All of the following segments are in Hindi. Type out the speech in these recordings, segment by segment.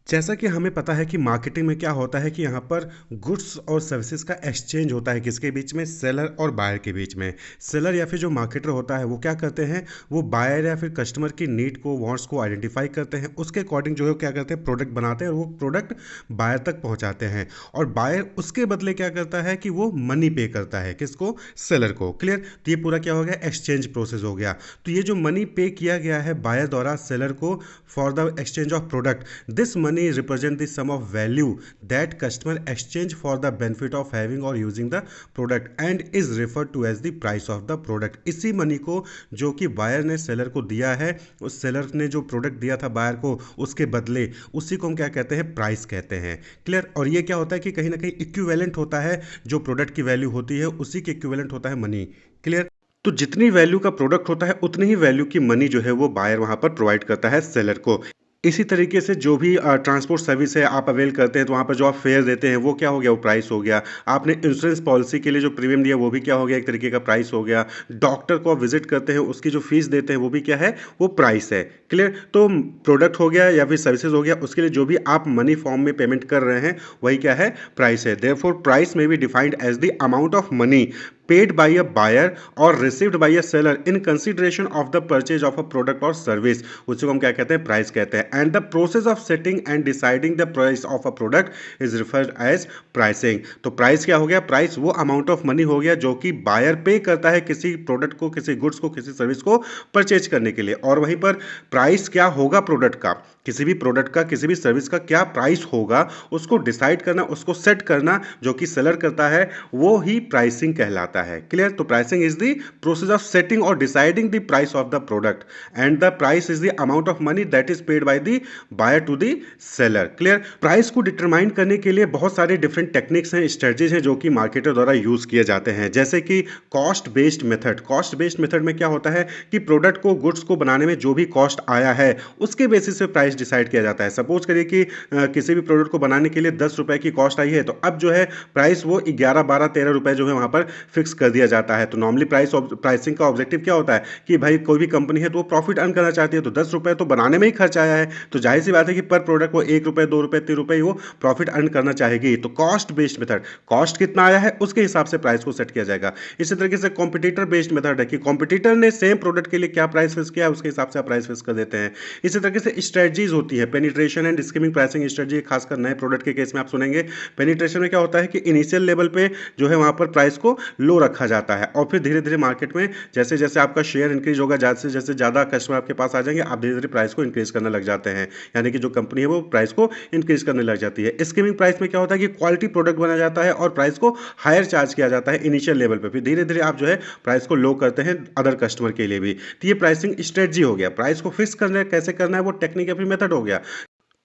जैसा कि हमें पता है कि मार्केटिंग में क्या होता है कि यहाँ पर गुड्स और सर्विसेज का एक्सचेंज होता है किसके बीच में, सेलर और बायर के बीच में। सेलर या फिर जो मार्केटर होता है वो क्या करते हैं, वो बायर या फिर कस्टमर की नीड को, वांट्स को आइडेंटिफाई करते हैं, उसके अकॉर्डिंग जो है वो क्या करते हैं, प्रोडक्ट बनाते हैं और वो प्रोडक्ट बायर तक पहुँचाते हैं। और बायर उसके बदले क्या करता है कि वो मनी पे करता है किसको, सेलर को। क्लियर। तो ये पूरा क्या हो गया, एक्सचेंज प्रोसेस हो गया। तो ये जो मनी पे किया गया है बायर द्वारा सेलर को for the exchange of product, this money represent the sum of value that customer exchange for the benefit of having or using the product and is referred to as the price of the product। इसी मनी को जो कि बायर ने सेलर को दिया है, उस सेलर ने जो प्रोडक्ट दिया था बायर को उसके बदले, उसी को हम क्या कहते हैं, प्राइस कहते हैं। क्लियर। और ये क्या होता है कि कहीं ना कहीं इक्विवेलेंट होता है, जो प्रोडक्ट की वैल्यू होती है उसी के इक्विवेलेंट होता है मनी। क्लियर। तो जितनी वैल्यू का प्रोडक्ट होता है उतनी ही वैल्यू की मनी जो है वो बायर वहां पर प्रोवाइड करता है सेलर को। इसी तरीके से जो भी ट्रांसपोर्ट सर्विस है आप अवेल करते हैं तो वहाँ पर जो आप फेयर देते हैं वो क्या हो गया, वो प्राइस हो गया। आपने इंश्योरेंस पॉलिसी के लिए जो प्रीमियम दिया वो भी क्या हो गया, एक तरीके का प्राइस हो गया। डॉक्टर को आप विजिट करते हैं उसकी जो फीस देते हैं वो भी क्या है, वो प्राइस है। क्लियर। तो प्रोडक्ट हो गया या फिर सर्विसेज हो गया, उसके लिए जो भी आप मनी फॉर्म में पेमेंट कर रहे हैं वही क्या है, प्राइस है। Therefore price may be defined as the amount of money paid by a buyer or received by a seller in consideration of the purchase of a product or service, उसी को हम क्या कहते हैं, प्राइस कहते हैं। And the process of setting and deciding the price of a product is referred as pricing. तो प्राइस क्या हो गया, प्राइस वो अमाउंट ऑफ मनी हो गया जो कि बायर पे करता है किसी प्रोडक्ट को, किसी गुड्स को, किसी सर्विस को परचेज करने के लिए। और वहीं पर प्राइस क्या होगा प्रोडक्ट का, किसी भी प्रोडक्ट का, किसी भी सर्विस का क्या प्राइस होगा उसको डिसाइड करना, उसको सेट करना जो कि सेलर करता है, वो ही प्राइसिंग कहलाता है। क्लियर। तो pricing is the process of setting और deciding the price of the product and the price is the amount of money that is paid by the buyer to the seller. Clear. Price को डिटरमाइन करने के लिए बहुत सारे डिफरेंट टेक्निक्स हैं, स्ट्रेटजीज हैं जो कि मार्केटर द्वारा यूज किए जाते हैं, जैसे कि cost based method. Cost based method में क्या होता है कि प्रोडक्ट को, गुड्स को बनाने में जो भी कॉस्ट आया है उसके बेसिस पे प्राइस डिसाइड किया जाता है। सपोज करिए कि किसी भी प्रोडक्ट को बनाने के लिए 10 रुपए की कॉस्ट आई है, तो अब जो है प्राइस वो 11, 12, 13 रुपए जो है वहां पर फिक्स कर दिया जाता है। तो नॉर्मली प्राइसिंग का ऑब्जेक्टिव क्या होता है कि भाई कोई भी कंपनी है तो वो प्रॉफिट अर्न करना चाहती है, तो 10 रुपए तो बनाने में ही खर्च आया है, तो जाहिर सी बात है कि पर प्रोडक्ट वो 1 रुपए, 2 रुपए, 3 रुपए वो प्रॉफिट अर्न करना चाहेगी। तो कॉस्ट बेस्ड मेथड, कॉस्ट कितना आया है उसके हिसाब से प्राइस को सेट किया जाएगा। इसी तरीके से कॉम्पिटिटर बेस्ड मेथड है कि कॉम्पिटिटर ने सेम प्रोडक्ट के लिए क्या प्राइस फिक्स किया है उसके हिसाब से आप प्राइस फिक्स कर देते हैं। इसी तरीके से स्ट्रेटजीज होती है, penetration and skimming pricing strategy, खासकर नए प्रोडक्ट के केस में आप सुनेंगे। पेनिट्रेशन में क्या होता है कि इनिशियल लेवल पे जो है वहां पर प्राइस को लो रखा जाता है और फिर धीरे धीरे मार्केट में जैसे जैसे आपका शेयर इंक्रीज होगा, जैसे जैसे ज्यादा कस्टमर आपके पास आ जाएंगे, आप धीरे धीरे प्राइस को इंक्रीज करने लग जाते हैं, यानी कि जो कंपनी है वो प्राइस को इंक्रीज करने लग जाती है। स्कीमिंग प्राइस में क्या होता है कि क्वालिटी प्रोडक्ट बनाया जाता है और प्राइस को हायर चार्ज किया जाता है इनिशियल लेवल पे, फिर धीरे धीरे आप जो है प्राइस को लो करते हैं अदर कस्टमर के लिए भी। तो ये प्राइसिंग स्ट्रेटजी हो गया। प्राइस को फिक्स करना है, कैसे करना है, वो टेक्निक या फिर मेथड हो गया।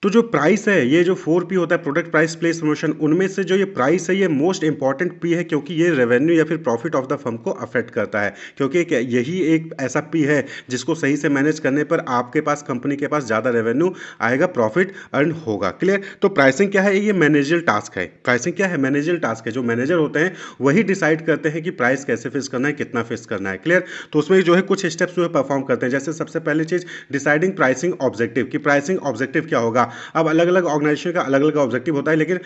तो जो प्राइस है, ये जो 4P होता है, प्रोडक्ट प्राइस प्लेस प्रमोशन, उनमें से जो ये प्राइस है ये मोस्ट इंपॉर्टेंट पी है, क्योंकि ये रेवेन्यू या फिर प्रॉफिट ऑफ द फर्म को अफेक्ट करता है, क्योंकि यही एक ऐसा पी है जिसको सही से मैनेज करने पर आपके पास, कंपनी के पास ज़्यादा रेवेन्यू आएगा, प्रॉफिट अर्न होगा। क्लियर। तो प्राइसिंग क्या है, ये मैनेजरल टास्क है। प्राइसिंग क्या है, मैनेजरल टास्क है। जो मैनेजर होते हैं वही डिसाइड करते हैं कि प्राइस कैसे फिक्स करना है, कितना फिक्स करना है। क्लियर। तो उसमें जो है कुछ स्टेप्स जो है परफॉर्म करते हैं, जैसे सबसे पहली चीज डिसाइडिंग प्राइसिंग ऑब्जेक्टिव, कि प्राइसिंग ऑब्जेक्टिव क्या होगा। अब अलग अलग ऑर्गेनाइजेशन का अलग अलग ऑब्जेक्टिव होता है, लेकिन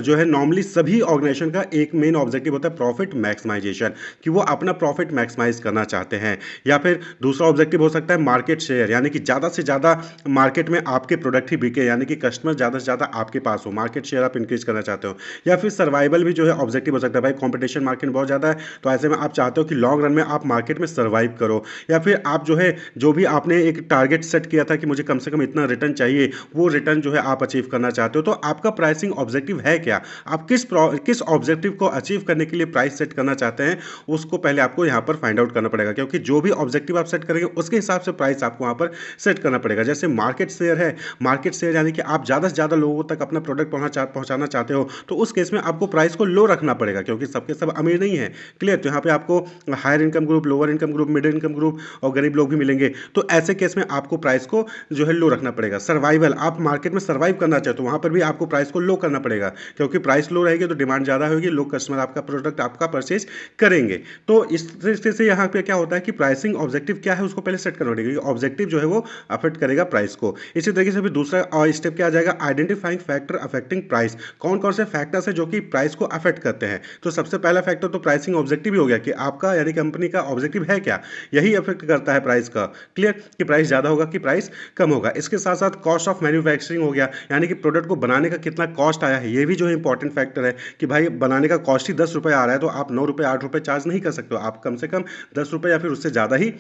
जो है नॉर्मली सभी ऑर्गेनाइजेशन का एक मेन ऑब्जेक्टिव होता है प्रॉफिट मैक्सिमाइजेशन, कि वो अपना प्रॉफिट मैक्सिमाइज करना चाहते हैं। या फिर दूसरा ऑब्जेक्टिव हो सकता है मार्केट शेयर, यानी कि ज़्यादा से ज़्यादा मार्केट में आपके प्रोडक्ट ही बिके, यानी कि कस्टमर ज़्यादा से ज़्यादा आपके पास हो, मार्केट शेयर आप इंक्रीज करना चाहते हो। या फिर सर्वाइवल भी जो है ऑब्जेक्टिव हो सकता है, भाई कॉम्पिटिशन मार्केट में बहुत ज़्यादा है, तो ऐसे में आप चाहते हो कि लॉन्ग रन में आप मार्केट में सर्वाइव करो। या फिर आप जो है, जो भी आपने एक टारगेट सेट किया था कि मुझे कम से कम इतना रिटर्न चाहिए, वो रिटर्न जो है आप अचीव करना चाहते हो। तो आपका प्राइसिंग ऑब्जेक्टिव है क्या, आप किस ऑब्जेक्टिव को अचीव करने के लिए प्राइस सेट करना चाहते हैं, उसको पहले आपको यहां पर फाइंड आउट करना पड़ेगा, क्योंकि जो भी ऑब्जेक्टिव आप सेट करेंगे उसके हिसाब से प्राइस आपको वहां पर सेट करना पड़ेगा। जैसे मार्केट शेयर है, मार्केट शेयर यानी कि आप ज्यादा से ज्यादा लोगों तक अपना प्रोडक्ट पहुंचाना चाहते हो, तो उस केस में आपको प्राइस को लो रखना पड़ेगा, क्योंकि सबके सब अमीर नहीं है। क्लियर। तो यहाँ पे आपको higher income group, lower income group, middle income group और गरीब लोग भी मिलेंगे, तो ऐसे केस में आपको प्राइस को जो है लो रखना पड़ेगा। सर्वाइवल, आप मार्केट मार्केट में सर्वाइव करना चाहे तो वहाँ पर भी आपको प्राइस को लो करना पड़ेगा, क्योंकि प्राइस लो रहेगी तो डिमांड ज़्यादा होगी, लोग कस्टमर आपका प्रोडक्ट आपका परचेज करेंगे। तो इस तरीके से यहाँ पे क्या होता है कि प्राइसिंग ऑब्जेक्टिव क्या है उसको पहले सेट करना पड़ेगा, ऑब्जेक्टिव जो है वो अफेक्ट करेगा प्राइस को। इसी तरीके से भी दूसरा स्टेप क्या आ जाएगा, आइडेंटिफाइंग फैक्टर अफेक्टिंग प्राइस। कौन कौन से फैक्टर्स है जो कि प्राइस को अफेक्ट करते हैं। तो सबसे पहला फैक्टर तो प्राइसिंग ऑब्जेक्टिव ही हो गया कि आपका यानी कंपनी का ऑब्जेक्टिव है क्या, यही अफेक्ट करता है प्राइस का। क्लियर, कि प्राइस ज़्यादा होगा कि प्राइस कम होगा। इसके साथ साथ कॉस्ट ऑफ मैन्युफैक्चरिंग हो गया, यानी कि प्रोडक्ट को बनाने का कितना कॉस्ट आया है, ये भी जो है इंपॉर्टेंट फैक्टर है कि भाई बनाने का कॉस्ट ही 10 रुपये आ रहा है तो आप 9 रुपये 8 रुपये चार्ज नहीं कर सकते हो, आप कम से कम 10 रुपये या फिर उससे ज़्यादा ही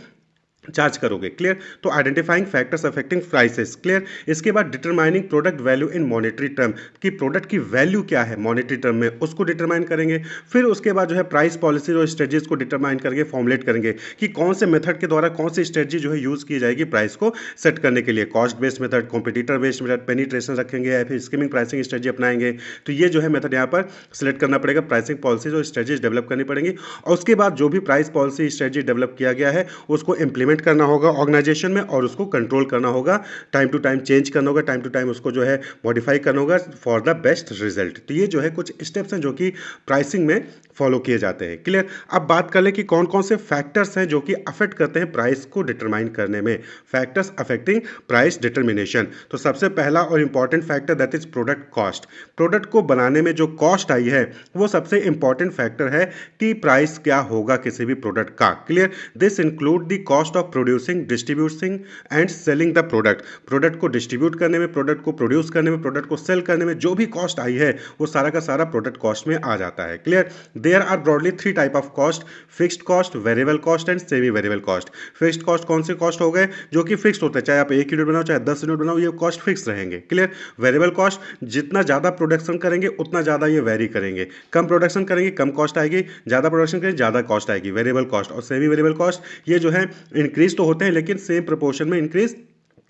चार्ज करोगे। क्लियर, तो identifying factors affecting prices. Clear, इसके बाद determining product value in monetary term, कि प्रोडक्ट की वैल्यू क्या है मॉनेटरी टर्म में, उसको डिटरमाइन करेंगे। फिर उसके बाद जो है प्राइस पॉलिसी और स्ट्रेटजीज को डिटरमाइन करेंगे, फॉर्मुलेट करेंगे कि कौन से मेथड के द्वारा कौन सी स्ट्रेटजी जो है यूज़ की जाएगी प्राइस को सेट करने के लिए। Cost based method, competitor based method, penetration रखेंगे या फिर स्कीमिंग प्राइसिंग स्ट्रेटजी अपनाएंगे। तो ये जो है मेथड यहाँ पर सिलेक्ट करना पड़ेगा, प्राइसिंग पॉलिसीज और स्ट्रेटजीज डेवलप करनी पड़ेंगी। और उसके बाद जो भी प्राइस पॉलिसी स्ट्रेटजी डेवलप किया गया है उसको इंप्लीमेंट करना होगा ऑर्गेनाइजेशन में और उसको कंट्रोल करना होगा, टाइम टू टाइम चेंज करना होगा, टाइम टू टाइम उसको जो है मॉडिफाई करना होगा फॉर द बेस्ट रिजल्ट। तो ये जो है कुछ स्टेप्स हैं जो कि प्राइसिंग में फॉलो किए जाते हैं। क्लियर, अब बात कर लें कि कौन कौन से फैक्टर्स हैं जो कि अफेक्ट करते हैं प्राइस को डिटरमाइन करने में। Factors affecting price determination. तो सबसे पहला और important factor that is product cost. Product को बनाने में जो कॉस्ट आई है वो सबसे इंपॉर्टेंट फैक्टर है कि प्राइस क्या होगा किसी भी प्रोडक्ट का। Clear, this include the cost of producing, distributing and selling the product. Product को डिस्ट्रीब्यूट करने में, प्रोडक्ट को प्रोड्यूस करने में, प्रोडक्ट को सेल करने में जो भी कॉस्ट आई है वो सारा का सारा प्रोडक्ट कॉस्ट में आ जाता है। Clear, there are broadly 3 type of cost, fixed cost, variable cost and semi variable cost. Fixed cost कौन से कॉस्ट हो गए, जो कि फिक्स्ड होते हैं, चाहे आप 1 यूनिट बनाओ चाहे 10 यूनिट बनाओ, ये कॉस्ट फिक्स रहेंगे। क्लियर, वेरिएबल कॉस्ट, जितना ज़्यादा प्रोडक्शन करेंगे उतना ज़्यादा ये वेरी करेंगे, कम प्रोडक्शन करेंगे कम कॉस्ट आएगी, ज़्यादा प्रोडक्शन करेंगे ज़्यादा कॉस्ट आएगी, वेरिएबल कॉस्ट। और सेमी वेरिएबल कॉस्ट ये जो है इंक्रीज तो होते हैं लेकिन सेम प्रोपोर्शन में इंक्रीज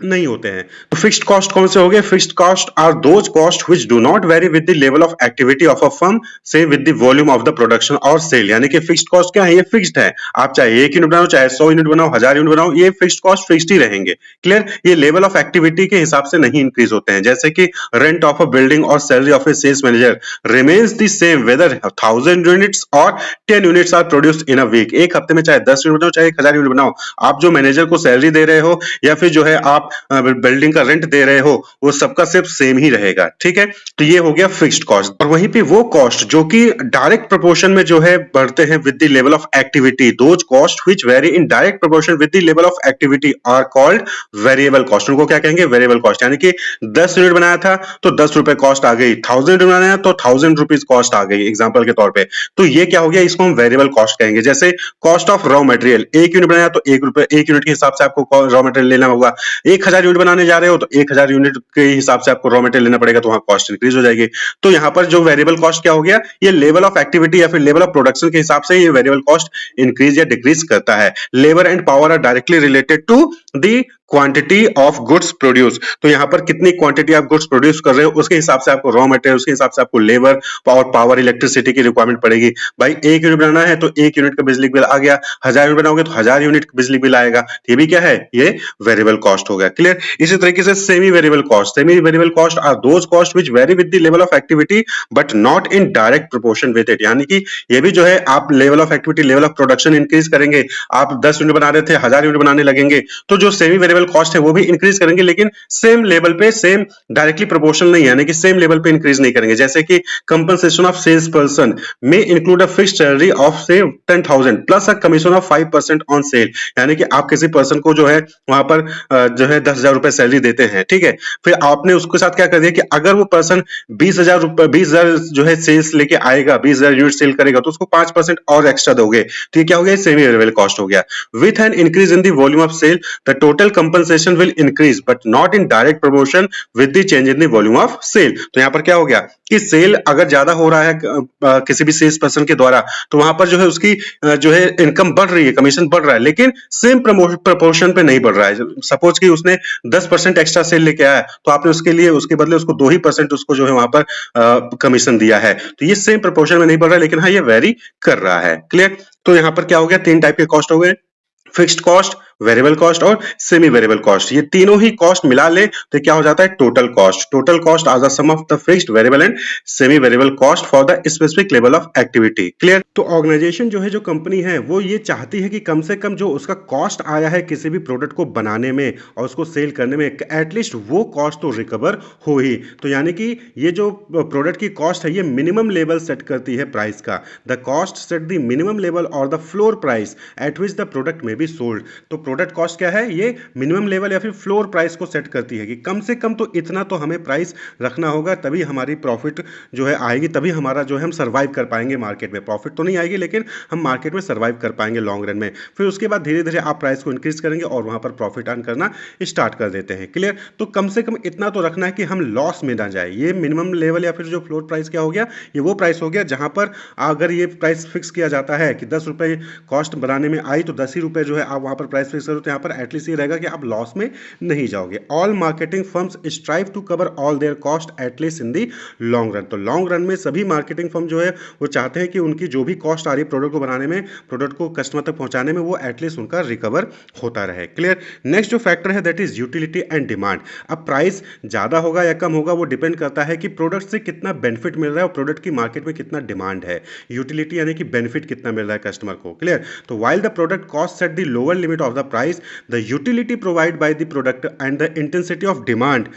नहीं होते हैं। तो फिक्स्ड कॉस्ट कौन से हो गए, fixed cost are those cost which do not vary with the level of activity of a firm से with the volume of the production और सेल। यानी कि फिक्स्ड कॉस्ट क्या है, ये फिक्स्ड है, आप चाहे 1 यूनिट बनाओ चाहे 100 यूनिट बनाओ 1000 यूनिट बनाओ, ये फिक्स्ड कॉस्ट फिक्स्ड ही रहेंगे। क्लियर, ये लेवल ऑफ एक्टिविटी के हिसाब से नहीं इंक्रीज होते हैं, जैसे कि रेंट ऑफ अ बिल्डिंग और salary of a sales manager remains the same whether 1000 units और 10 units are produced in a week. एक हफ्ते में चाहे 10 यूनिट बनाओ चाहे 1000 यूनिट बनाओ, आप जो मैनेजर को सैलरी दे रहे हो या फिर जो है आप बिल्डिंग का रेंट दे रहे हो वो सबका सिर्फ सेम ही रहेगा। ठीक है, तो ये हो गया फिक्स्ड कॉस्ट। और वहीं पे वो कॉस्ट जो कि डायरेक्ट प्रोपोर्शन में जो है बढ़ते हैं with the level of activity, those cost which vary in direct proportion with the level of activity are called variable cost. उनको क्या कहेंगे, वेरिएबल कॉस्ट। यानी कि 10 यूनिट बनाया था तो 10 रुपए कॉस्ट आ गई, 1000 यूनिट बनाया तो 1000 रुपीज कॉस्ट आ गई एग्जांपल के तौर पे। तो ये क्या हो गया, इसको हम वेरिएबल कॉस्ट कहेंगे। जैसे cost of raw material, 1 unit बनाया तो 1 रुपए 1 यूनिट के हिसाब से आपको रॉ मटेरियल लेना होगा। 1000 यूनिट बनाने जा रहे हो तो 1000 यूनिट के हिसाब से आपको रॉ मटेरियल लेना पड़ेगा, तो वहां कॉस्ट इंक्रीज हो जाएगी। तो यहां पर जो वेरिएबल कॉस्ट क्या हो गया, ये लेवल ऑफ एक्टिविटी या फिर लेवल ऑफ प्रोडक्शन के हिसाब से ये वेरिएबल कॉस्ट इंक्रीज या डिक्रीज करता है। Labour and power are directly related to the quantity of goods produce. तो यहां पर कितनी क्वांटिटी ऑफ गुड्स प्रोड्यूस कर रहे हो उसके हिसाब से आपको रॉ मटेरियल, उसके हिसाब से आपको लेबर और पावर इलेक्ट्रिसिटी की रिक्वायरमेंट पड़ेगी। भाई 1 यूनिट बनाना है तो 1 यूनिट का बिजली बिल आ गया, 1000 यूनिट बनाओगे तो 1000 यूनिट का बिजली बिल आएगा। ये भी क्या है, ये वेरिएबल कॉस्ट हो गया। क्लियर, इसी तरीके से semi variable cost, semi variable cost are those cost which vary with the level of activity but not in direct proportion with it. यानी कि ये भी जो है आप level of activity, level of production increase करेंगे, आप 10 यूनिट बना रहे थे 1000 यूनिट बनाने लगेंगे तो जो सेमी वेरिएबल कॉस्ट है वो भी इंक्रीज करेंगे, लेकिन सेम लेवल पे, सेम डायरेक्टली प्रोपोर्शनल नहीं, यानी कि सेम लेवल पे इंक्रीज नहीं करेंगे। जैसे कि कंपनसेशन ऑफ सेल्स पर्सन में include a fixed salary of से 10,000 plus a commission of 5% on sale. यानी कि आप किसी पर्सन को जो है वहां पर जो है 10,000 रुपए सैलरी देते हैं, ठीक है, फिर आपने उसके साथ क्या कर दिया कि अगर वो पर्सन 20,000 रुपए 20,000 जो है सेल्स लेके आएगा, 20,000 यूनिट सेल करेगा तो उसको 5% और एक्स्ट्रा दोगे। तो ये क्या हो गया, सेमी वेरिएबल कॉस्ट हो गया। With an increase in the volume of sale the total compensation will increase but not in direct proportion with the change in the volume of sale. तो यहां पर क्या हो गया कि सेल अगर ज्यादा हो रहा है किसी भी सेल्स पर्सन के द्वारा तो वहां पर जो है उसकी जो है इनकम बढ़ रही है, कमीशन बढ़ रहा है, लेकिन सेम प्रोपोर्शन पे नहीं बढ़ रहा है। सपोज कि उसने 10% एक्स्ट्रा सेल लेके आया तो आपने उसके लिए उसके बदले उसको 2% उसको जो है वहां पर कमीशन दिया है, तो ये सेम प्रोपोर्शन में नहीं बढ़ रहा है, लेकिन हाँ ये वेरी कर रहा है। क्लियर, तो यहां पर क्या हो गया, 3 टाइप के कॉस्ट हो गए, फिक्स्ड कॉस्ट, वेरिएबल कॉस्ट और सेमी वेरिएबल कॉस्ट, ये तीनों ही कॉस्ट मिला ले तो क्या हो जाता है total cost. Total cost are the sum of the fixed variable and semi variable cost for the specific level of activity. Clear. तो ऑर्गेनाइजेशन जो है, जो कंपनी है, वो ये चाहती है कि कम से कम जो उसका कॉस्ट आया है किसी भी प्रोडक्ट को बनाने में और उसको सेल करने में, एटलीस्ट वो कॉस्ट तो रिकवर हो ही। तो यानी कि ये जो प्रोडक्ट की कॉस्ट है ये मिनिमम लेवल सेट करती है प्राइस का। The cost set the minimum level और the floor price at which the product may be sold. तो प्रोडक्ट कॉस्ट क्या है, ये मिनिमम लेवल या फिर फ्लोर प्राइस को सेट करती है कि कम से कम तो इतना तो हमें प्राइस रखना होगा, तभी हमारी प्रॉफिट जो है आएगी, तभी हमारा जो है हम सर्वाइव कर पाएंगे मार्केट में। प्रॉफिट तो नहीं आएगी लेकिन हम मार्केट में सर्वाइव कर पाएंगे लॉन्ग रन में। फिर उसके बाद धीरे धीरे आप प्राइस को इंक्रीज करेंगे और वहां पर प्रॉफिट अर्न करना स्टार्ट कर देते हैं। क्लियर। तो कम से कम इतना तो रखना है कि हम लॉस में ना जाए। ये मिनिमम लेवल या फिर जो फ्लोर प्राइस क्या हो गया, ये वो प्राइस हो गया जहां पर अगर ये प्राइस फिक्स किया जाता है कि 10 रुपए कॉस्ट बनाने में आई तो 10 ही रुपए जो है आप वहां पर प्राइस फिक्स करो, तो यहाँ पर एटलीस्ट ये रहेगा कि आप लॉस में नहीं जाओगे। All marketing firms strive to cover all their cost at least in the long run. तो लॉन्ग रन में सभी मार्केटिंग फर्म जो है वो चाहते हैं कि उनकी जो भी कॉस्ट आ रही है प्रोडक्ट को बनाने में, प्रोडक्ट को कस्टमर तक पहुंचाने में, वो एटलीस्ट उनका रिकवर होता रहे। क्लियर। नेक्स्ट जो फैक्टर है that is utility and demand. अब प्राइस ज्यादा होगा या कम होगा वो डिपेंड करता है कि प्रोडक्ट से कितना बेनिफिट मिल रहा है और प्रोडक्ट की मार्केट में कितना डिमांड है। यूटिलिटी यानी कि बेनिफिट कितना मिल रहा है कस्टमर को। क्लियर। तो while the product cost set the lower limit of the price, the utility provide by the product and the intensity of demand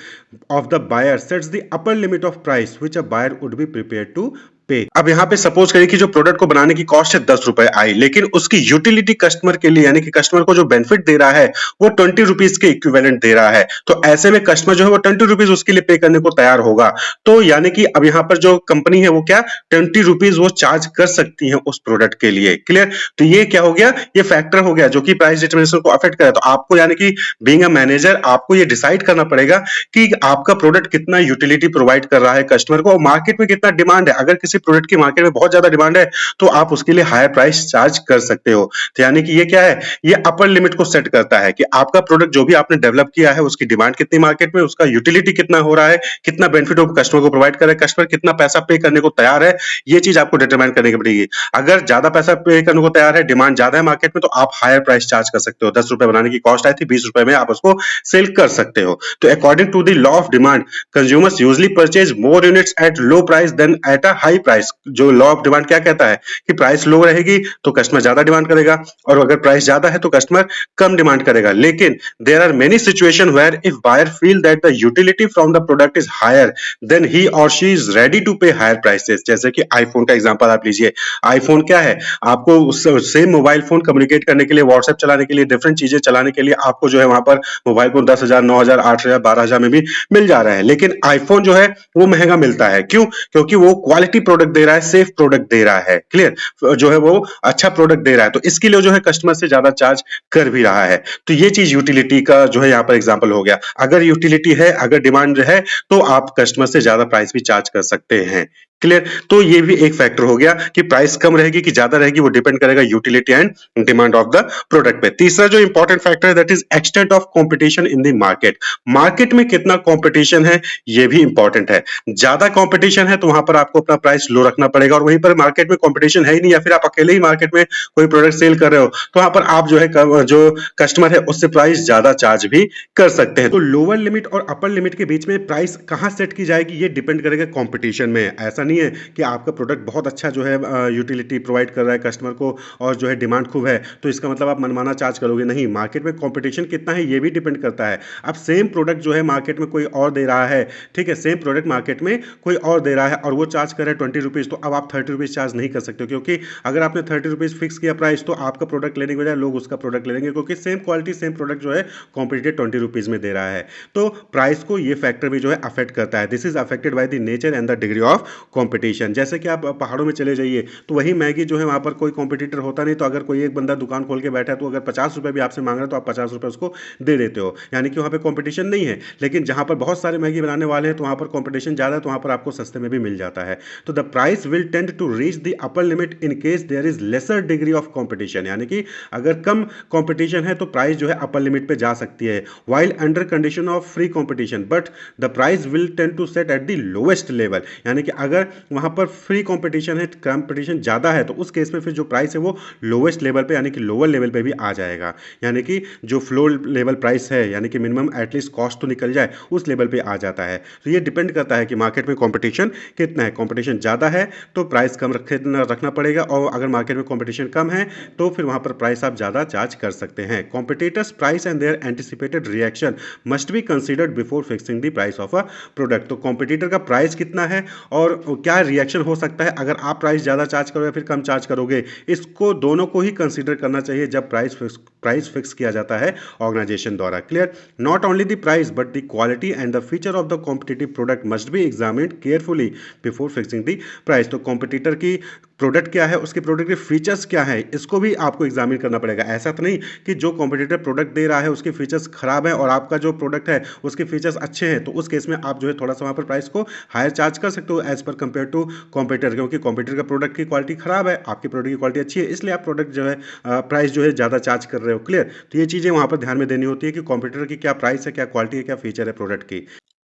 of the buyer sets the upper limit of price which a buyer would be prepared to पे। अब यहाँ पे सपोज करिए कि जो प्रोडक्ट को बनाने की कॉस्ट है 10 रुपए आई, लेकिन उसकी यूटिलिटी कस्टमर के लिए यानी कि कस्टमर को जो बेनिफिट दे रहा है वो 20 रुपीज के इक्विवेलेंट दे रहा है। तो ऐसे में कस्टमर जो है वो 20 रुपीज उसके लिए पे करने को तैयार होगा। तो यानी कि अब यहाँ पर जो कंपनी है वो क्या 20 रुपीज वो चार्ज कर सकती है उस प्रोडक्ट के लिए। क्लियर। तो ये क्या हो गया, ये फैक्टर हो गया जो कि प्राइस डिटरमिनेशन को अफेक्ट करे। तो आपको यानी कि बीइंग अ मैनेजर आपको ये डिसाइड करना पड़ेगा कि आपका प्रोडक्ट कितना यूटिलिटी प्रोवाइड कर रहा है कस्टमर को और मार्केट में कितना डिमांड है। अगर किसी प्रोडक्ट की मार्केट में बहुत ज्यादा डिमांड है तो आप उसके लिए हायर प्राइस चार्ज कर सकते हो। तो यानी कि ये क्या है, ये अपर लिमिट को सेट करता है कि आपका प्रोडक्ट जो भी आपने डेवलप किया है उसकी डिमांड कितनी मार्केट में, उसका यूटिलिटी कितना हो रहा है, कितना बेनिफिट कस्टमर को प्रोवाइड कर रहा है, कस्टमर कितना पैसा पे करने को तैयार है, ये चीज आपको डिटरमाइन करने की पड़ेगी। अगर ज्यादा पैसा पे करने को तैयार है, डिमांड ज्यादा है मार्केट में, तो आप हायर प्राइस चार्ज कर सकते हो। 10 रुपए बनाने की कॉस्ट आई थी, 20 रुपए में आप उसको सेल कर सकते हो। तो according to the law of demand consumers usually purchase more units at low price than at a high price. जो लॉ ऑफ डिमांड क्या कहता है कि प्राइस लो रहेगी तो कस्टमर ज्यादा डिमांड करेगा और अगर प्राइस ज्यादा है तो कस्टमर कम डिमांड करेगा। लेकिन there are many situation where if buyer feel that the utility from the product is higher than he और she is ready to pay higher prices. जैसे कि आईफोन का एग्जांपल आप लीजिए। आईफोन क्या है, आपको सेम मोबाइल फोन कम्युनिकेट करने के लिए, व्हाट्सएप चलाने के लिए, डिफरेंट चीजें चलाने के लिए आपको जो है वहां पर मोबाइल फोन 10,000, 9,000, 8,000, 12,000 में भी मिल जा रहा है। लेकिन आईफोन जो है वो महंगा मिलता है। क्यों? क्योंकि वो क्वालिटी प्रोडक्ट दे रहा है, सेफ प्रोडक्ट दे रहा है। क्लियर। जो है वो अच्छा प्रोडक्ट दे रहा है, तो इसके लिए जो है कस्टमर से ज्यादा चार्ज कर भी रहा है। तो ये चीज यूटिलिटी का जो है यहाँ पर एग्जांपल हो गया। अगर यूटिलिटी है, अगर डिमांड है तो आप कस्टमर से ज्यादा प्राइस भी चार्ज कर सकते हैं। क्लियर। तो ये भी एक फैक्टर हो गया कि प्राइस कम रहेगी कि ज्यादा रहेगी वो डिपेंड करेगा utility and demand of the product पे। तीसरा जो इंपॉर्टेंट फैक्टर है that is extent of competition in the market. Market में कितना कंपटीशन है ये भी इंपॉर्टेंट है। ज्यादा कंपटीशन है तो वहां पर आपको अपना प्राइस लो रखना पड़ेगा और वहीं पर मार्केट में कंपटीशन है ही नहीं या फिर आप अकेले ही मार्केट में कोई प्रोडक्ट सेल कर रहे हो तो वहां पर आप जो है जो कस्टमर है उससे प्राइस ज्यादा चार्ज भी कर सकते हैं। तो लोअर लिमिट और अपर लिमिट के बीच में प्राइस कहां सेट की जाएगी ये डिपेंड करेगा कंपटीशन में। ऐसा नहीं है कि आपका प्रोडक्ट बहुत अच्छा जो है यूटिलिटी प्रोवाइड कर रहा है कस्टमर को और जो है डिमांड खूब है तो इसका मतलब आप मनमाना चार्ज करोगे, नहीं। मार्केट में कंपटीशन कितना है ये भी डिपेंड करता है। अब सेम प्रोडक्ट जो है मार्केट में कोई और दे रहा है, ठीक है, सेम प्रोडक्ट मार्केट में कोई और दे रहा है और वो चार्ज कर रहा है 20 रुपीज़, तो अब आप 30 रुपीज़ चार्ज नहीं कर सकते हो क्योंकि अगर आपने 30 रुपीज़ फिक्स किया प्राइस तो आपका प्रोडक्ट लेने के बजाय लोग उसका प्रोडक्ट ले लेंगे क्योंकि सेम क्वालिटी सेम प्रोडक्ट जो है कॉम्पिटिटर 20 रुपीज़ में दे रहा है। तो प्राइस को ये फैक्टर भी जो है अफेक्ट करता है। This is affected by the nature and the degree of competition. जैसे कि आप पहाड़ों में चले जाइए तो वही मैगी जो है वहां पर कोई कॉम्पिटिटर होता नहीं, तो अगर कोई एक बंदा दुकान खोल के बैठा है तो अगर 50 रुपए भी आपसे मांग रहा है तो आप 50 रुपए उसको दे देते हो, यानी कि वहां पे कॉम्पिटिशन नहीं है। लेकिन जहां पर बहुत सारे मैगी बनाने वाले हैं तो वहां पर कॉम्पिटिशन ज्यादा है तो वहां पर आपको सस्ते में भी मिल जाता है। तो the price will tend to reach the upper limit in case there is lesser degree of competition, यानी कि अगर कम कॉम्पिटिशन है तो प्राइस जो है अपर लिमिट पे जा सकती है while under condition of free competition but the price will tend to set at the lowest level, यानी कि अगर अगर वहाँ पर फ्री कंपटीशन है, कंपटीशन ज़्यादा है, तो उस केस में फिर जो प्राइस है वो लोवेस्ट लेवल पे यानी कि लोअर लेवल पे भी आ जाएगा। यानी कि जो फ्लोर लेवल प्राइस है यानी कि मिनिमम एटलीस्ट कॉस्ट तो निकल जाए, उस लेवल पे आ जाता है। तो ये डिपेंड करता है कि मार्केट में कंपटीशन कितना है। कंपटीशन ज़्यादा है तो प्राइस कम रखना पड़ेगा, और अगर मार्केट में कंपटीशन कम है तो फिर वहाँ पर प्राइस आप ज़्यादा चार्ज कर सकते हैं। Competitors price and their anticipated reaction must be considered before fixing the price of a product. तो कॉम्पिटिटर का प्राइस कितना है और क्या रिएक्शन हो सकता है अगर आप प्राइस ज़्यादा चार्ज करोगे या फिर कम चार्ज करोगे, इसको दोनों को ही कंसीडर करना चाहिए जब प्राइस फिक्स किया जाता है ऑर्गेनाइजेशन द्वारा। Clear? Not only the price but the quality and the feature of the competitive product must be examined carefully before fixing the price. तो कॉम्पिटिटर की प्रोडक्ट क्या है, उसके प्रोडक्ट के फीचर्स क्या है, इसको भी आपको एग्जामिन करना पड़ेगा। ऐसा तो नहीं कि जो कॉम्पिटिटर प्रोडक्ट दे रहा है उसके फीचर्स खराब है और आपका जो प्रोडक्ट है उसके फीचर्स अच्छे हैं, तो उस केस में आप जो है थोड़ा सा वहाँ पर प्राइस को हायर चार्ज कर सकते हो as per compare to competitor, क्योंकि कॉम्पिटिटर का प्रोडक्ट की क्वालिटी खराब है, आपके प्रोडक्ट की क्वालिटी अच्छी है, इसलिए आप प्रोडक्ट जो है प्राइस जो है ज़्यादा चार्ज कर रहे हो। क्लियर? तो ये चीज़ें वहाँ पर ध्यान में देनी होती है कि कॉम्पिटिटर की क्या प्राइस है, क्या क्वालिटी है, क्या फीचर है प्रोडक्ट की।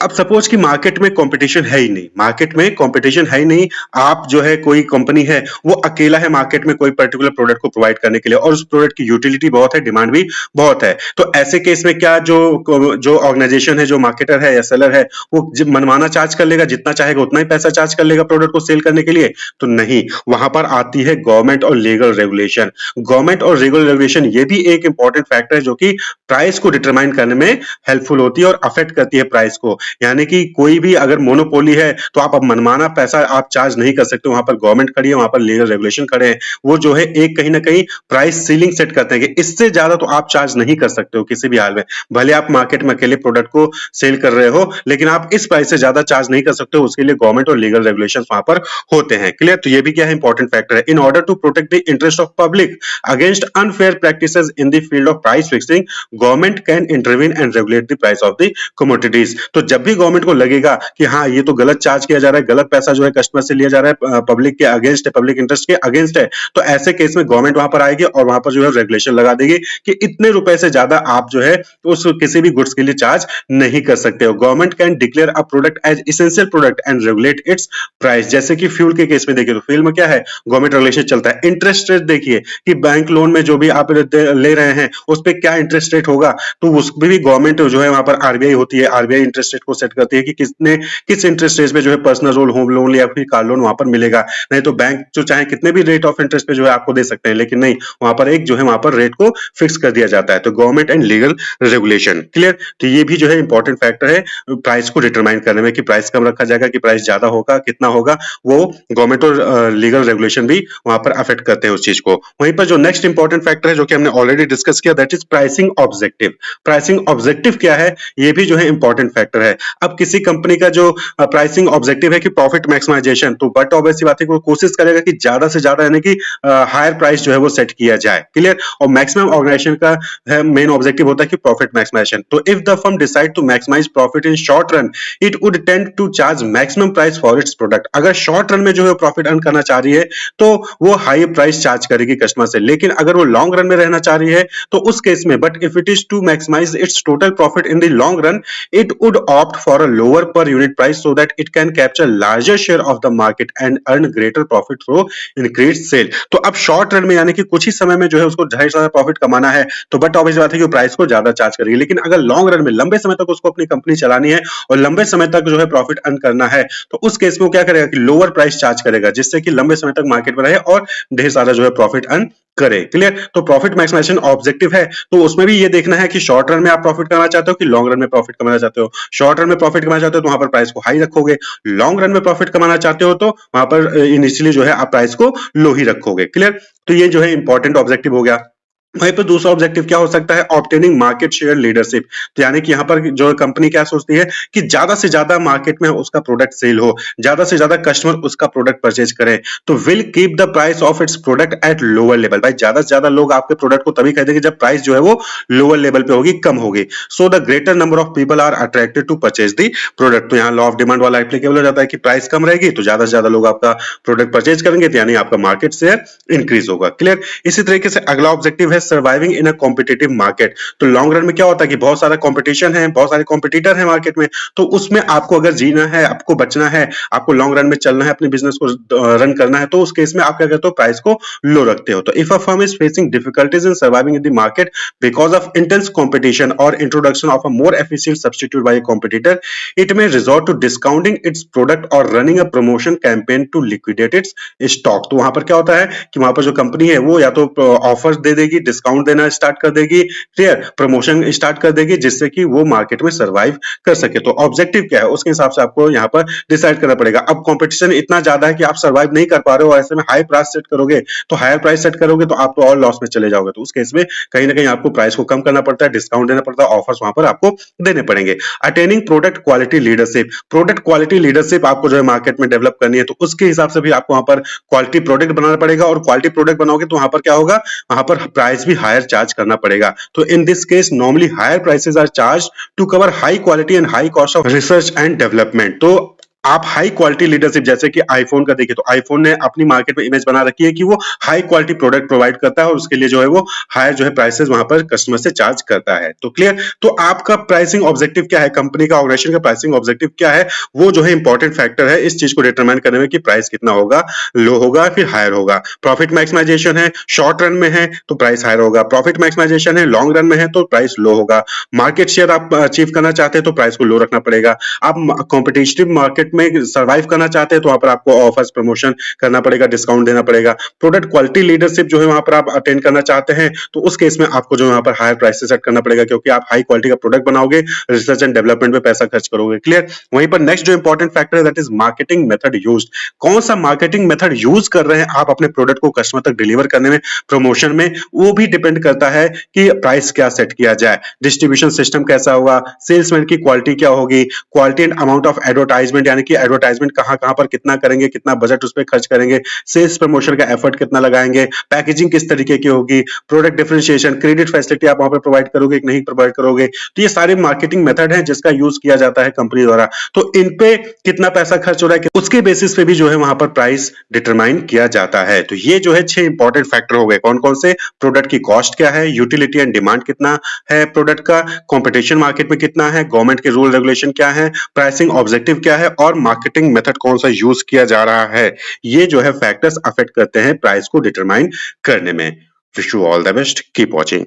अब सपोज कि मार्केट में कंपटीशन है ही नहीं, मार्केट में कंपटीशन है ही नहीं, आप जो है कोई कंपनी है वो अकेला है मार्केट में कोई पर्टिकुलर प्रोडक्ट को प्रोवाइड करने के लिए, और उस प्रोडक्ट की यूटिलिटी बहुत है, डिमांड भी बहुत है। तो ऐसे केस में क्या जो जो ऑर्गेनाइजेशन है, जो मार्केटर है या सेलर है, वो मनमाना चार्ज कर लेगा, जितना चाहेगा उतना ही पैसा चार्ज कर लेगा प्रोडक्ट को सेल करने के लिए? तो नहीं, वहां पर आती है गवर्नमेंट और लीगल रेगुलेशन। गवर्नमेंट और लीगल रेगुलेशन ये भी एक इंपॉर्टेंट फैक्टर है जो कि प्राइस को डिटरमाइन करने में हेल्पफुल होती है और अफेक्ट करती है प्राइस को। यानी कि कोई भी अगर मोनोपोली है तो आप अब मनमाना पैसा आप चार्ज नहीं कर सकते। वहां पर गवर्नमेंट खड़ी है, वहां पर लीगल रेगुलेशन खड़े हैं, वो जो है एक कहीं ना कहीं प्राइस सीलिंग सेट करते हैं कि इससे ज्यादा तो आप चार्ज नहीं कर सकते हो किसी भी हाल में। भले आप मार्केट में अकेले प्रोडक्ट को सेल कर रहे हो, लेकिन आप इस प्राइस से ज्यादा चार्ज नहीं कर सकते हो, उसके लिए गवर्नमेंट और लीगल रेगुलेशन वहां पर होते हैं। क्लियर? तो ये भी क्या है, इंपॉर्टेंट फैक्टर है। In order to protect the interest of public against unfair practices in the field of price fixing, government can intervene and regulate the price of the commodities. तो जब भी गवर्नमेंट को लगेगा कि हाँ ये तो गलत चार्ज किया जा रहा है, गलत पैसा जो है कस्टमर से लिया जा रहा है, पब्लिक के अगेंस्ट है, पब्लिक इंटरेस्ट के अगेंस्ट है, तो ऐसे केस में गवर्नमेंट वहां पर आएगी और वहां पर जो है रेगुलेशन लगा देगी कि इतने रुपए से ज्यादा आप जो है उस किसी भी गुड्स के लिए चार्ज नहीं कर सकते हो। Government can declare a product as essential product and regulate its price. जैसे कि फ्यूल के केस में देखिए तो फ्यूल में क्या है, गवर्नमेंट रेगुलेशन चलता है। इंटरेस्ट रेट देखिए कि बैंक लोन में जो भी आप ले रहे हैं उस पर क्या इंटरेस्ट रेट होगा, तो उस पर भी गवर्नमेंट जो है वहां पर आरबीआई होती है, आरबीआई इंटरेस्ट रेट को सेट करती है कि किस इंटरेस्ट रेट पे जो है पर्सनल लोन, होम लोन या फिर कार लोन वहां पर मिलेगा। नहीं तो बैंक जो चाहे कितने भी रेट ऑफ इंटरेस्ट पे जो है आपको दे सकते हैं, लेकिन नहीं, वहां पर एक जो है वहां पर रेट को फिक्स कर दिया जाता है। तो government and legal regulation. Clear? तो ये भी जो है इंपॉर्टेंट फैक्टर है प्राइस को डिटरमाइन करने में कि प्राइस कम रखा जाएगा कि प्राइस ज्यादा होगा, कितना होगा, वो गवर्नमेंट और लीगल रेगुलेशन भी वहां पर अफेक्ट करते हैं उस चीज को। वहीं पर जो नेक्स्ट इंपॉर्टेंट फैक्टर है जो कि हमने ऑलरेडी डिस्कस किया, that is pricing objective. Pricing objective क्या है, ये भी जो है इंपॉर्टेंट फैक्टर है। अब किसी कंपनी का जो प्राइसिंग ऑब्जेक्टिव है कि प्रॉफिट मैक्सिमाइजेशन, तो बट ऑब्वियसली बात है कि वो कोशिश करेगा कि ज्यादा से ज्यादा यानी कि हायर प्राइस जो है वो सेट किया जाए। क्लियर? और मैक्सिमम ऑर्गेनाइजेशन का है मेन ऑब्जेक्टिव होता है कि प्रॉफिट मैक्सिमाइजेशन। तो if the firm decide to maximise profit in short run, it would tend to charge maximum price for its product. अगर शॉर्ट रन में जो है प्रॉफिट अर्न करना चाह रही है तो वो हाई प्राइस चार्ज करेगी कस्टमर से, लेकिन अगर वो लॉन्ग रन में रहना चाह रही है तो उस केस में, but if it is to maximise its total profit in the long run, it would opt for a lower per unit price so that it can capture larger share of the market and earn greater profit through increased sale। तो अब शॉर्ट रन में यानी कि कुछ ही समय में जो है उसको ढेर सारा प्रॉफिट कमाना है, तो बट ऑब्वियस बात है कि वो प्राइस को ज्यादा चार्ज करेगी। लेकिन अगर लॉन्ग रन में लंबे समय तक उसको अपनी कंपनी चलानी है और लंबे समय तक जो है प्रॉफिट अर्न करना है, तो उस केस में वो क्या करेगा कि लोअर प्राइस चार्ज करेगा, जिससे कि लंबे समय तक मार्केट में रहे और ढेर सारा जो है प्रॉफिट अर्न करे। क्लियर? तो प्रॉफिट मैक्सिमाइजेशन ऑब्जेक्टिव है, तो उसमें भी ये देखना है कि शॉर्ट रन में आप प्रॉफिट कमाना चाहते हो कि लॉन्ग रन में प्रॉफिट कमाना चाहते हो। शॉर्ट रन में प्रॉफिट कमाना चाहते हो तो वहां पर प्राइस को हाई रखोगे, लॉन्ग रन में प्रॉफिट कमाना चाहते हो तो वहां पर इनिशियली जो है आप प्राइस को लो ही रखोगे। क्लियर? तो ये जो है इंपॉर्टेंट ऑब्जेक्टिव हो गया। वहीं पर दूसरा ऑब्जेक्टिव क्या हो सकता है, ऑब्टेनिंग मार्केट शेयर लीडरशिप। तो यानी कि यहाँ पर जो कंपनी क्या सोचती है कि ज्यादा से ज्यादा मार्केट में उसका प्रोडक्ट सेल हो, ज्यादा से ज्यादा कस्टमर उसका प्रोडक्ट परचेज करें, तो will keep the price of its product at lower level. भाई ज्यादा से ज्यादा लोग आपके प्रोडक्ट को तभी खरीदेंगे जब प्राइस जो है वो लोअर लेवल पे होगी, कम होगी। So the greater number of people are attracted to purchase the product. तो यहाँ लॉ ऑफ डिमांड वाला एप्लीकेबल हो जाता है कि प्राइस कम रहेगी तो ज्यादा से ज्यादा लोग आपका प्रोडक्ट परचेज करेंगे, तो यानी आपका मार्केट शेयर इंक्रीज होगा। क्लियर? इसी तरीके से अगला ऑब्जेक्टिव है surviving in a competitive market. तो लॉन्ग रन में क्या होता है कि बहुत सारा कंपटीशन है, बहुत सारे कॉम्पिटिटर है मार्केट में, तो उसमें आपको अगर जीना है, आपको बचना है, आपको लॉन्ग रन में चलना है, अपने बिजनेस को रन करना है, तो उस केस में आप क्या करते हो, प्राइस को लो रखते हो। तो if a firm is facing difficulties in surviving in the market because of intense competition or introduction of a more efficient substitute by a competitor, it may resort to discounting its product or running a promotion campaign to liquidate its stock। तो वहां पर क्या होता है कि वहां पर जो कंपनी है वो या तो ऑफर दे देगी, डिस्काउंट देना स्टार्ट कर देगी, क्लियर, प्रमोशन स्टार्ट कर देगी, जिससे कि वो मार्केट में सर्वाइव कर सके। तो ऑब्जेक्टिव क्या है उसके हिसाब से आपको यहाँ पर डिसाइड करना पड़ेगा। अब कंपटीशन इतना ज्यादा है कि आप सर्वाइव नहीं कर पा रहे हो, ऐसे में हाई प्राइस सेट करोगे, तो हायर प्राइस सेट करोगे तो आप तो और लॉस में चले जाओगे। तो उस केस में कहीं ना कहीं आपको प्राइस को कम करना पड़ता है, डिस्काउंट देना पड़ता है, ऑफर्स वहां पर आपको देने पड़ेंगे। Attaining product quality leadership, product quality leadership आपको जो है मार्केट में डेवलप करनी है, तो उसके हिसाब से भी आपको वहां पर क्वालिटी प्रोडक्ट बनाना पड़ेगा, और क्वालिटी प्रोडक्ट बनाओगे तो वहां पर क्या होगा, वहां पर प्राइस भी हायर चार्ज करना पड़ेगा। तो in this case normally higher prices are charge to cover high quality and high cost of research and development. तो आप हाई क्वालिटी लीडरशिप, जैसे कि आईफोन का देखिए, तो आईफोन ने अपनी मार्केट में इमेज बना रखी है कि वो हाई क्वालिटी प्रोडक्ट प्रोवाइड करता है, और उसके लिए जो है वो हायर जो है प्राइसेस वहां पर कस्टमर से चार्ज करता है। तो क्लियर, तो आपका प्राइसिंग ऑब्जेक्टिव क्या है, कंपनी का ऑर्गेनाइजेशन का प्राइसिंग ऑब्जेक्टिव क्या है, वो जो है इंपॉर्टेंट फैक्टर है इस चीज को डिटरमाइन करने में कि प्राइस कितना होगा, लो होगा फिर हायर होगा। प्रॉफिट मैक्सिमाइजेशन है, शॉर्ट रन में है तो प्राइस हायर होगा, प्रॉफिट मैक्सिमाइजेशन है लॉन्ग रन में है तो प्राइस लो होगा, मार्केट शेयर आप अचीव करना चाहते हैं तो प्राइस को लो रखना पड़ेगा, आप कॉम्पिटिटिव मार्केट में सर्वाइव करना चाहते हैं तो वहां पर आपको ऑफर्स प्रमोशन करना पड़ेगा, डिस्काउंट देना पड़ेगा। प्रोडक्ट क्वालिटी लीडरशिप जो है वहां पर आप अटेंड करना चाहते हैं तो उस केस में आपको जो वहां पर हायर प्राइसेस सेट करना पड़ेगा, क्योंकि आप हाई क्वालिटी का प्रोडक्ट बनाओगे, रिसर्च एंड डेवलपमेंट में पैसा खर्च करोगे। क्लियर, वहीं पर नेक्स्ट जो इंपॉर्टेंट फैक्टर है that is marketing method used. कौन सा मार्केटिंग मेथड यूज कर रहे हैं आप अपने प्रोडक्ट को कस्टमर तक डिलीवर करने में, प्रमोशन में, वो भी डिपेंड करता है कि प्राइस क्या सेट किया जाए, डिस्ट्रीब्यूशन सिस्टम कैसा होगा, सेल्समैन की क्वालिटी क्या होगी, quality and amount of advertisement, यानी कि एडवर्टाइजमेंट कहां पर कितना करेंगे, कितना बजट उस पर खर्च करेंगे, सेल्स प्रमोशन का एफर्ट कितना लगाएंगे, पैकेजिंग किस तरीके की होगी, प्रोडक्ट डिफरेंशिएशन, क्रेडिट फैसिलिटी आप वहां पर प्रोवाइड करोगे कि नहीं प्रोवाइड करोगे। तो ये सारे मार्केटिंग मेथड हैं जिसका यूज किया जाता है कंपनी द्वारा। तो इन पे कितना पैसा खर्च हो रहा है उसके बेसिस पे भी जो है वहां पर प्राइस डिटरमाइन किया जाता है। तो ये जो है 6 इंपॉर्टेंट फैक्टर हो गए, कौन कौन से, प्रोडक्ट की कॉस्ट क्या है, यूटिलिटी एंड डिमांड कितना है प्रोडक्ट का, कंपटीशन मार्केट में कितना है, गवर्नमेंट के रूल रेगुलेशन क्या है, प्राइसिंग ऑब्जेक्टिव क्या है, और मार्केटिंग मेथड कौन सा यूज किया जा रहा है। ये जो है फैक्टर्स अफेक्ट करते हैं प्राइस को डिटरमाइन करने में। Wish you all the best, keep watching.